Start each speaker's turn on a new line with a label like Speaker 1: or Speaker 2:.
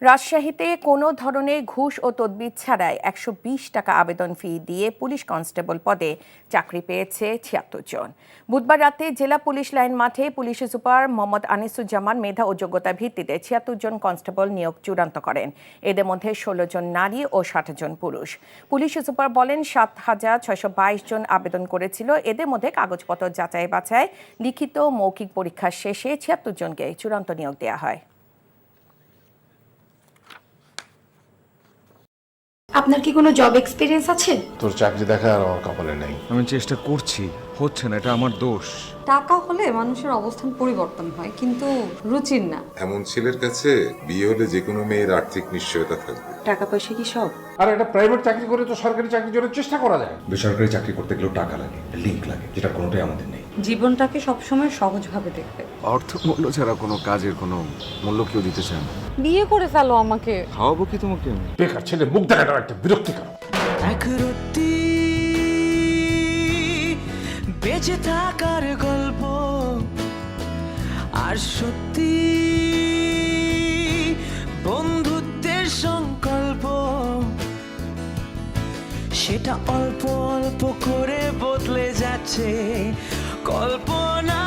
Speaker 1: রাজশাহীতে কোনো ধরনের ঘুষ ও তদবির ছাড়াই ১২০ টাকা আবেদন ফি দিয়ে পুলিশ কনস্টেবল পদে চাকরি পেয়েছে ৭৬ জন। বুধবার রাতে জেলা পুলিশ লাইন মাঠে পুলিশ সুপার মোহাম্মদ আনিসুজ্জামান মেধা ও যোগ্যতার ভিত্তিতে ৭৬ জন কনস্টেবল নিয়োগ চূড়ান্ত করেন। এদের মধ্যে ১৬ জন নারী ও ৬০ জন পুরুষ। পুলিশ সুপার বলেন ৭,৬২২ জন আবেদন করেছিল। এদের মধ্যে কাগজপত্র যাচাই বাছাই, লিখিত মৌখিক পরীক্ষা শেষে ৭৬ জনকে চূড়ান্ত নিয়োগ দেওয়া হয়।
Speaker 2: আপনার কি কোনো জব এক্সপিরিয়েন্স আছে?
Speaker 3: তোর চাকরি দেখা আর আমার কপালে নেই।
Speaker 4: আমি চেষ্টা করছি, হচ্ছে না, এটা আমার দোষ।
Speaker 5: টাকা হলে মানুষের অবস্থান পরিবর্তন হয়, কিন্তু রুচির না।
Speaker 6: এমন ছেলের কাছে বিয়ে হলে যে কোনো মেয়ের আর্থিক নিশ্চয়তা থাকবে।
Speaker 5: টাকা পয়সা কি সব?
Speaker 3: আর একটা প্রাইভেট চাকরি করে তো সরকারি চাকরির জন্য চেষ্টা করা যায়।
Speaker 7: বেসরকারি চাকরি করতে গেলেও টাকা লাগে, লিঙ্ক লাগে, যেটা কোনোটাই আমাদের নেই।
Speaker 5: জীবনটাকে সবসময় সহজভাবে দেখবে।
Speaker 4: অর্থ মূল্য ছাড়া কোনো কাজের কোনো মূল্য কেউ দিতে চায় না।
Speaker 5: বিয়ে করে ফেলো আমাকে।
Speaker 4: খাওয়াবো কি তোমাকে আমি?
Speaker 3: বেকার ছেলে মুখ দেখাটা একটা বিরক্তিকর।
Speaker 8: এক রত্তি বেঁচে থাকার গল্প, আর সত্যি বন্ধুত্বের সংকল্প, সেটা অল্প অল্প করে বদলে যাচ্ছে কল্পনা।